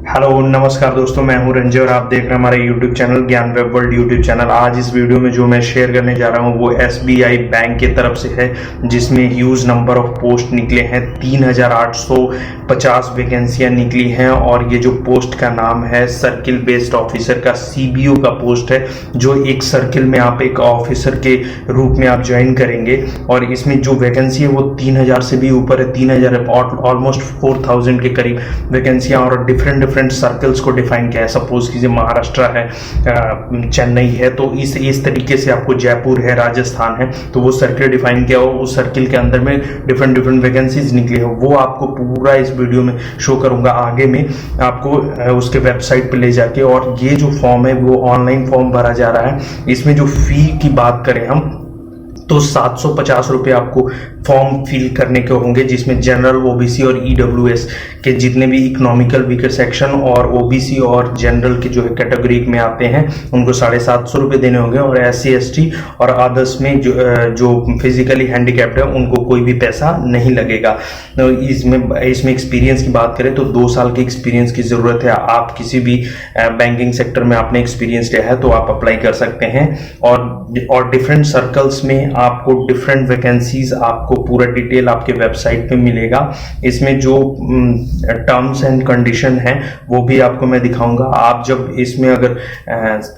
Hello नमस्कार दोस्तों, मैं हूं रंजय और आप देख रहे हैं हमारे यूट्यूब चैनल ज्ञान वेब वर्ल्ड यूट्यूब चैनल। आज इस वीडियो में जो मैं शेयर करने जा रहा हूं वो एसबीआई बैंक की तरफ से है, जिसमें ह्यूज नंबर ऑफ पोस्ट निकले हैं। 3850 वैकेंसियां निकली हैं और ये जो पोस्ट का नाम है सर्किल बेस्ड ऑफिसर का, सीबीओ का पोस्ट है, जो एक सर्किल में आप एक ऑफिसर के रूप में आप ज्वाइन करेंगे। और इसमें जो वैकेंसी है वो 3000 से भी ऊपर है, 3000 ऑलमोस्ट 4000 के करीब वैकेंसियां, और डिफरेंट सर्कल्स को डिफाइन किया है। सपोज कीजिए महाराष्ट्र है, चेन्नई है, तो इस तरीके से आपको जयपुर है, राजस्थान है, तो वो सर्किल डिफाइन किया हो। उस सर्किल के अंदर में डिफरेंट वैकेंसीज निकली है, वो आपको पूरा इस वीडियो में शो करूंगा। आगे में आपको उसके वेबसाइट पे ले जाके, और ये जो फॉर्म है वो ऑनलाइन फॉर्म भरा जा रहा है। इसमें जो फी की बात करें हम तो 750 रुपये आपको फॉर्म फिल करने के होंगे, जिसमें जनरल, ओबीसी और ईडब्ल्यूएस के जितने भी इकोनॉमिकल वीकर सेक्शन और ओबीसी और जनरल के जो है कैटेगरी में आते हैं उनको 750 रुपये देने होंगे। और एससी एसटी और अदर्स में जो फिजिकली हैंडीकैप्ड है उनको कोई भी पैसा नहीं लगेगा। इसमें एक्सपीरियंस की बात करें तो 2 साल के एक्सपीरियंस की ज़रूरत है। आप किसी भी बैंकिंग सेक्टर में आपने एक्सपीरियंस लिया है तो आप अप्लाई कर सकते हैं। और डिफरेंट सर्कल्स में आपको डिफरेंट वैकेंसीज, आपको पूरा डिटेल आपके वेबसाइट पे मिलेगा। इसमें जो टर्म्स एंड कंडीशन है वो भी आपको मैं दिखाऊंगा। आप जब इसमें अगर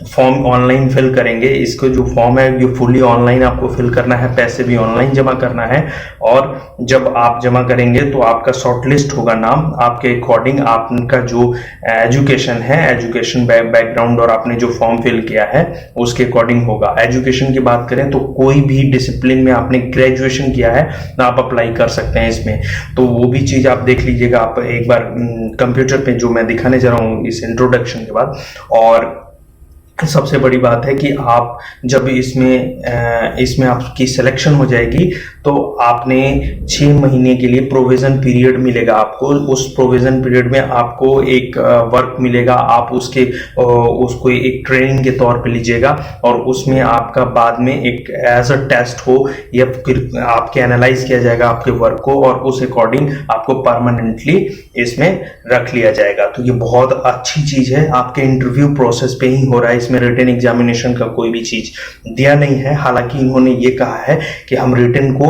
फॉर्म ऑनलाइन फिल करेंगे, इसको जो फॉर्म है ये फुली ऑनलाइन आपको फिल करना है, पैसे भी ऑनलाइन जमा करना है। और जब आप जमा करेंगे तो आपका शॉर्टलिस्ट होगा नाम, आपके अकॉर्डिंग आपका जो एजुकेशन है, एजुकेशन बैकग्राउंड और आपने जो फॉर्म फिल किया है उसके अकॉर्डिंग होगा। एजुकेशन की बात करें तो कोई भी डिसिप्लिन में आपने ग्रेजुएशन किया है तो आप अप्लाई कर सकते हैं इसमें। तो वो भी चीज आप देख लीजिएगा आप एक बार कंप्यूटर पे, जो मैं दिखाने जा रहा हूँ इस इंट्रोडक्शन के बाद। और सबसे बड़ी बात है कि आप जब इसमें आपकी सिलेक्शन हो जाएगी तो आपने 6 महीने के लिए प्रोविजन पीरियड मिलेगा आपको। उस प्रोविजन पीरियड में आपको एक वर्क मिलेगा, आप उसको एक ट्रेनिंग के तौर पे लीजिएगा, और उसमें आपका बाद में एक एज अ टेस्ट हो या फिर आपके एनालाइज किया जाएगा आपके वर्क को, और उस अकॉर्डिंग आपको परमानेंटली इसमें रख लिया जाएगा। तो ये बहुत अच्छी चीज है, आपके इंटरव्यू प्रोसेस पे ही हो रहा है। इसमें रिटन एग्जामिनेशन का कोई भी चीज दिया नहीं है। हालांकि इन्होंने ये कहा है कि हम रिटन को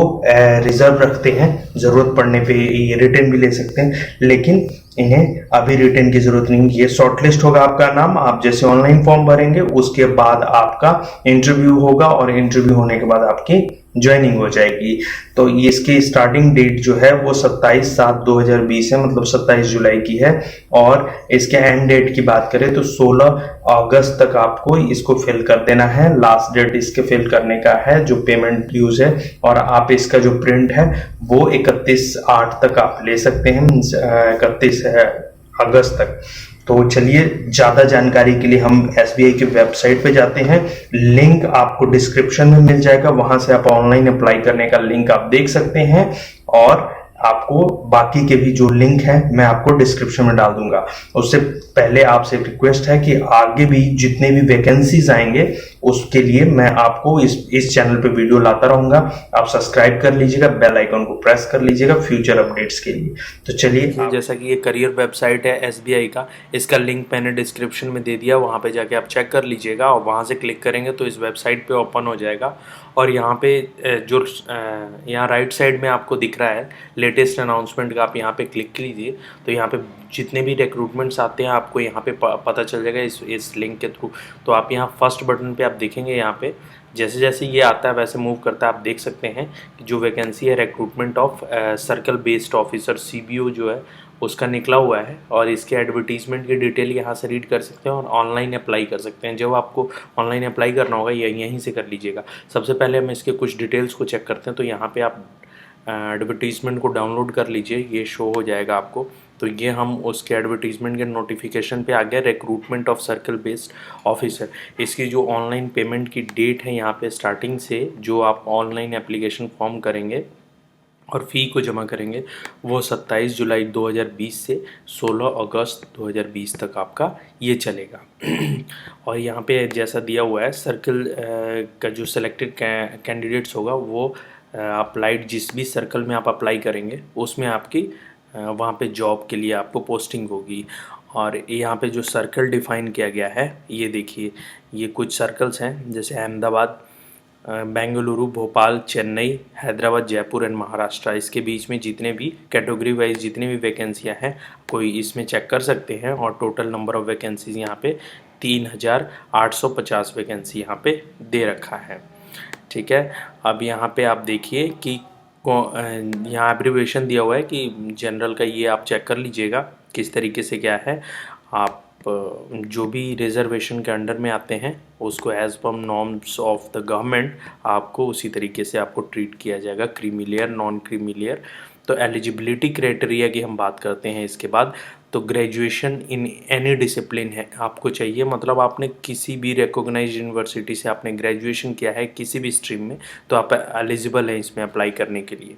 रिजर्व रखते हैं, जरूरत पड़ने पे ये रिटन भी ले सकते हैं, लेकिन इन्हें अभी रिटन की जरूरत नहीं। ये शॉर्टलिस्ट होगा आपका नाम, आप जैसे ऑनलाइन फॉर्म भरेंगे उसके बाद आपका इंटरव्यू होगा, और इंटरव्यू होने के बाद आपकी ज्वाइनिंग हो जाएगी। तो इसकी स्टार्टिंग डेट जो है वो 27/7/2020 है, मतलब 27 जुलाई की है। और इसके एंड डेट की बात करें तो 16 अगस्त तक आपको इसको फिल कर देना है। लास्ट डेट इसके फिल करने का है जो पेमेंट ड्यूज है। और आप इसका जो प्रिंट है वो 31/8 तक आप ले सकते हैं, 31 अगस्त तक। तो चलिए, ज्यादा जानकारी के लिए हम एसबीआई की वेबसाइट पे जाते हैं। लिंक आपको डिस्क्रिप्शन में मिल जाएगा, वहां से आप ऑनलाइन अप्लाई करने का लिंक आप देख सकते हैं। और आपको बाकी के भी जो लिंक है मैं आपको डिस्क्रिप्शन में डाल दूंगा। उससे पहले आपसे रिक्वेस्ट है कि आगे भी जितने भी वैकेंसीज आएंगे उसके लिए मैं आपको इस चैनल पे वीडियो लाता रहूंगा। आप सब्सक्राइब कर लीजिएगा, बेल आइकन को प्रेस कर लीजिएगा फ्यूचर अपडेट्स के लिए। तो चलिए, जैसा कि ये करियर वेबसाइट है एसबीआई का, इसका लिंक मैंने डिस्क्रिप्शन में दे दिया, वहाँ पे जाके आप चेक कर लीजिएगा। और वहाँ से क्लिक करेंगे तो इस वेबसाइट पे ओपन हो जाएगा। और यहाँ पे जो यहाँ राइट साइड में आपको दिख रहा है लेटेस्ट अनाउंसमेंट का, आप यहाँ पे क्लिक कीजिए तो यहाँ पे जितने भी रिक्रूटमेंट्स आते हैं आपको यहाँ पे पता चल जाएगा इस लिंक के थ्रू। तो आप यहाँ फर्स्ट बटन पे आप देखेंगे, यहाँ पे जैसे जैसे ये आता है वैसे मूव करता है। आप देख सकते हैं कि जो वैकेंसी है recruitment of circle based officer CBO जो है उसका निकला हुआ है। और इसके एडवर्टीजमेंट की डिटेल यहाँ से रीड कर सकते हैं और ऑनलाइन अप्लाई कर सकते हैं। जब आपको ऑनलाइन अप्लाई करना होगा यहीं से कर लीजिएगा। सबसे पहले हम इसके कुछ डिटेल्स को चेक करते हैं। तो यहाँ पे आप एडवर्टीजमेंट को डाउनलोड कर लीजिए, ये शो हो जाएगा आपको। तो ये हम उसके एडवर्टीजमेंट के नोटिफिकेशन पे आ गया, recruitment of circle based officer. इसकी जो ऑनलाइन पेमेंट की डेट है यहाँ पे स्टार्टिंग से, जो आप ऑनलाइन एप्लीकेशन फॉर्म करेंगे और फ़ी को जमा करेंगे वो 27 जुलाई 2020 से 16 अगस्त 2020 तक आपका ये चलेगा। और यहाँ पे जैसा दिया हुआ है सर्कल का जो सिलेक्टेड कैंडिडेट्स होगा वो अप्लाइड जिस भी सर्कल में आप अप्लाई करेंगे उसमें आपकी वहाँ पे जॉब के लिए आपको पोस्टिंग होगी। और यहाँ पे जो सर्कल डिफाइन किया गया है ये देखिए, ये कुछ सर्कल्स हैं जैसे अहमदाबाद, बेंगलुरु, भोपाल, चेन्नई, हैदराबाद, जयपुर एंड महाराष्ट्र। इसके बीच में जितने भी कैटेगरी वाइज जितनी भी वैकेंसियाँ हैं कोई इसमें चेक कर सकते हैं। और टोटल नंबर ऑफ़ वैकेंसीज यहाँ पे 3850 वैकेंसी यहाँ पे दे रखा है। ठीक है, अब यहाँ पे आप देखिए कि यहाँ एब्रीविएशन दिया हुआ है कि जनरल का ये आप चेक कर लीजिएगा किस तरीके से क्या है। आप जो भी रिजर्वेशन के अंडर में आते हैं उसको as per norms of the government आपको उसी तरीके से आपको ट्रीट किया जाएगा, creamy layer, non creamy layer. तो एलिजिबिलिटी क्राइटेरिया की हम बात करते हैं इसके बाद, तो ग्रेजुएशन इन एनी डिसिप्लिन है आपको चाहिए, मतलब आपने किसी भी रिकॉग्नाइज्ड यूनिवर्सिटी से आपने ग्रेजुएशन किया है किसी भी स्ट्रीम में तो आप एलिजिबल हैं इसमें अप्लाई करने के लिए।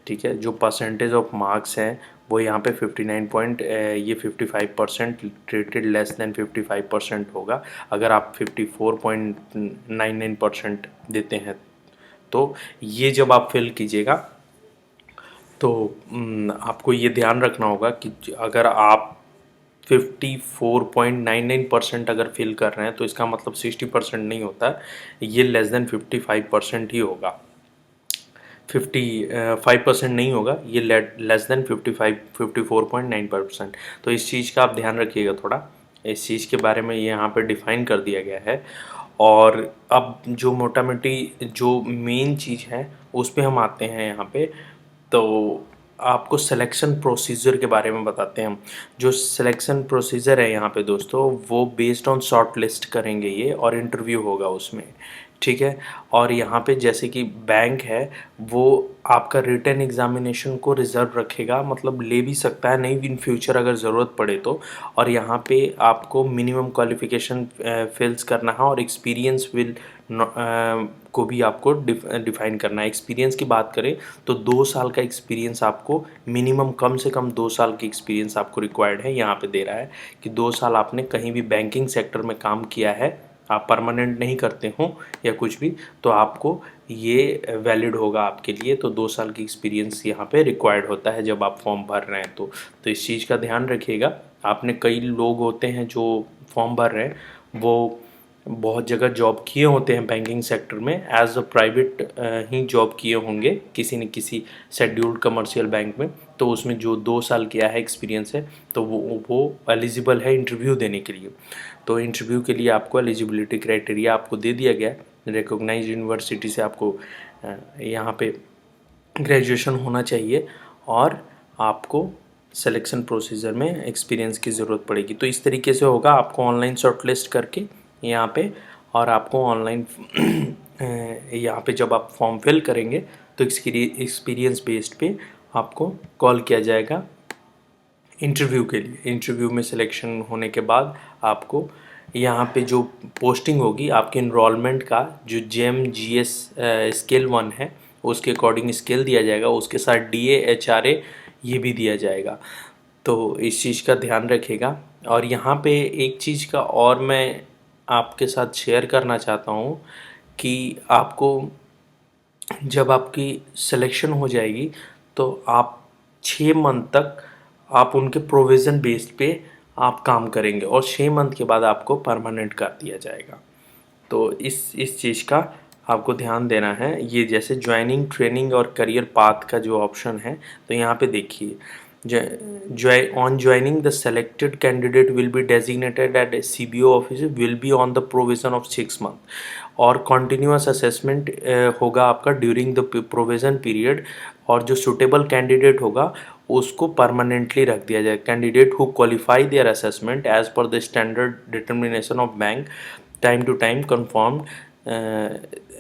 ठीक है, जो परसेंटेज ऑफ मार्क्स हैं वो यहाँ पे 55% रेटेड लेस देन 55% होगा। अगर आप 54.99% देते हैं तो ये जब आप फिल कीजिएगा तो आपको ये ध्यान रखना होगा कि अगर आप 54.99% अगर फिल कर रहे हैं तो इसका मतलब 60% नहीं होता, ये लेस देन 55% ही होगा। 55% नहीं होगा, ये लेस देन 54.9%। तो इस चीज़ का आप ध्यान रखिएगा थोड़ा, इस चीज़ के बारे में ये यहाँ पे डिफ़ाइन कर दिया गया है। और अब जो मोटा मोटी जो मेन चीज़ है उस पे हम आते हैं यहाँ पे, तो आपको सिलेक्शन प्रोसीजर के बारे में बताते हैं हम। जो सिलेक्शन प्रोसीजर है यहाँ पे दोस्तों वो बेस्ड ऑन शॉर्ट लिस्ट करेंगे ये, और इंटरव्यू होगा उसमें। ठीक है, और यहाँ पे जैसे कि बैंक है वो आपका रिटन एग्जामिनेशन को रिजर्व रखेगा, मतलब ले भी सकता है, नहीं इन फ्यूचर अगर ज़रूरत पड़े तो। और यहाँ पे आपको मिनिमम क्वालिफिकेशन फिल्स करना है और एक्सपीरियंस को भी आपको डिफाइन करना है। एक्सपीरियंस की बात करें तो 2 साल का एक्सपीरियंस आपको मिनिमम, कम से कम 2 साल की एक्सपीरियंस आपको रिक्वायर्ड है। यहाँ पे दे रहा है कि 2 साल आपने कहीं भी बैंकिंग सेक्टर में काम किया है, आप परमानेंट नहीं करते हो या कुछ भी, तो आपको ये वैलिड होगा आपके लिए। तो 2 साल की एक्सपीरियंस यहाँ पे रिक्वायर्ड होता है जब आप फॉर्म भर रहे हैं तो इस चीज़ का ध्यान रखिएगा। आपने कई लोग होते हैं जो फॉर्म भर रहे हैं वो बहुत जगह जॉब किए होते हैं बैंकिंग सेक्टर में, एज अ प्राइवेट ही जॉब किए होंगे किसी न किसी शेड्यूल्ड कमर्शियल बैंक में, तो उसमें जो 2 साल किया है एक्सपीरियंस है तो वो एलिजिबल है इंटरव्यू देने के लिए। तो इंटरव्यू के लिए आपको एलिजिबिलिटी क्राइटेरिया आपको दे दिया गया है, रिकॉग्नाइज्ड यूनिवर्सिटी से आपको यहाँ पे ग्रेजुएशन होना चाहिए और आपको सिलेक्शन प्रोसीजर में एक्सपीरियंस की ज़रूरत पड़ेगी। तो इस तरीके से होगा, आपको ऑनलाइन शॉर्टलिस्ट करके यहाँ पे, और आपको ऑनलाइन यहाँ पे जब आप फॉर्म फिल करेंगे तो एक्सपीरियंस बेस्ड पे आपको कॉल किया जाएगा इंटरव्यू के लिए। इंटरव्यू में सिलेक्शन होने के बाद आपको यहाँ पे जो पोस्टिंग होगी आपके इनरोलमेंट का जो JMGS स्केल 1 है उसके अकॉर्डिंग स्केल दिया जाएगा, उसके साथ DA HRA ये भी दिया जाएगा। तो इस चीज़ का ध्यान रखिएगा। और यहाँ पे एक चीज़ का और मैं आपके साथ शेयर करना चाहता हूँ कि आपको जब आपकी सिलेक्शन हो जाएगी तो आप 6 मंथ तक आप उनके प्रोविज़न बेस्ड पे आप काम करेंगे और 6 मंथ के बाद आपको परमानेंट कर दिया जाएगा। तो इस चीज़ का आपको ध्यान देना है। ये जैसे ज्वाइनिंग, ट्रेनिंग और करियर पाथ का जो ऑप्शन है तो यहाँ पे देखिए, on joining the selected candidate will be designated at a CBO office will be on the provision of 6 month और continuous assessment होगा आपका ड्यूरिंग द प्रोविज़न पीरियड, और जो सुटेबल कैंडिडेट होगा उसको परमानेंटली रख दिया जाए। Candidate who qualify their assessment as per the standard determination of bank time to time confirmed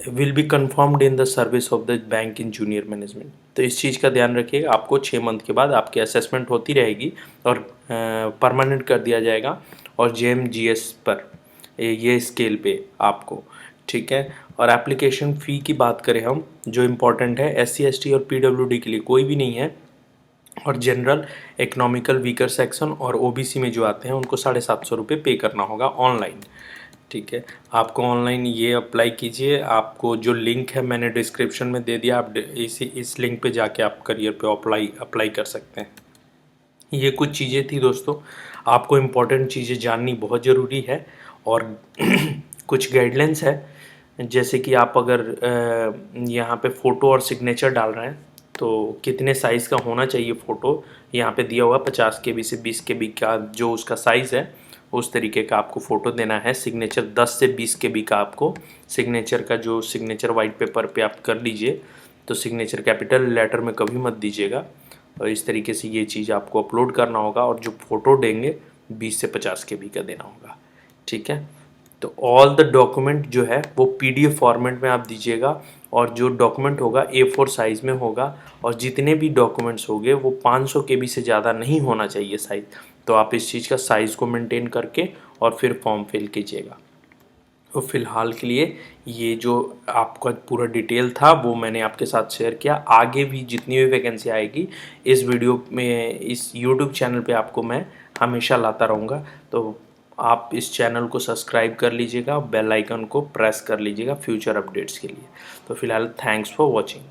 will be confirmed in the service of the bank in junior management. तो इस चीज़ का ध्यान रखिएगा, आपको 6 मंथ के बाद आपकी असेसमेंट होती रहेगी और परमानेंट कर दिया जाएगा और JMGS पर ये स्केल पे आपको। ठीक है, और एप्लीकेशन फ़ी की बात करें हम, जो इम्पोर्टेंट है SC ST और PWD के लिए कोई भी नहीं है, और जनरल, इकोनॉमिकल वीकर सेक्शन और OBC में जो आते हैं उनको 750 रुपये पे करना होगा ऑनलाइन। ठीक है, आपको ऑनलाइन ये अप्लाई कीजिए। आपको जो लिंक है मैंने डिस्क्रिप्शन में दे दिया, आप इस लिंक पे जाके आप करियर पे अप्लाई कर सकते हैं। ये कुछ चीज़ें थी दोस्तों, आपको इम्पोर्टेंट चीज़ें जाननी बहुत ज़रूरी है। और कुछ गाइडलाइंस है, जैसे कि आप अगर यहाँ पे फ़ोटो और सिग्नेचर डाल रहे हैं तो कितने साइज़ का होना चाहिए फ़ोटो, यहाँ पे दिया हुआ 50 KB से 20 KB का जो उसका साइज़ है उस तरीके का आपको फ़ोटो देना है। सिग्नेचर 10 से 20 KB का आपको सिग्नेचर का जो सिग्नेचर वाइट पेपर पे आप कर लीजिए, तो सिग्नेचर कैपिटल लेटर में कभी मत दीजिएगा। और इस तरीके से ये चीज़ आपको अपलोड करना होगा, और जो फ़ोटो देंगे 20 से 50 KB का देना होगा, ठीक है। तो ऑल द डॉक्यूमेंट जो है वो PDF फॉर्मेट में आप दीजिएगा, और जो डॉक्यूमेंट होगा A4 साइज़ में होगा, और जितने भी डॉक्यूमेंट्स होंगे वो 500 KB से ज़्यादा नहीं होना चाहिए साइज़। तो आप इस चीज़ का साइज़ को मेंटेन करके और फिर फॉर्म फिल कीजिएगा। तो फ़िलहाल के लिए ये जो आपका पूरा डिटेल था वो मैंने आपके साथ शेयर किया। आगे भी जितनी भी वैकेंसी आएगी इस वीडियो में, इस यूट्यूब चैनल पे आपको मैं हमेशा लाता रहूँगा। तो आप इस चैनल को सब्सक्राइब कर लीजिएगा, बेल आइकन को प्रेस कर लीजिएगा फ्यूचर अपडेट्स के लिए। तो फ़िलहाल थैंक्स फॉर वॉचिंग।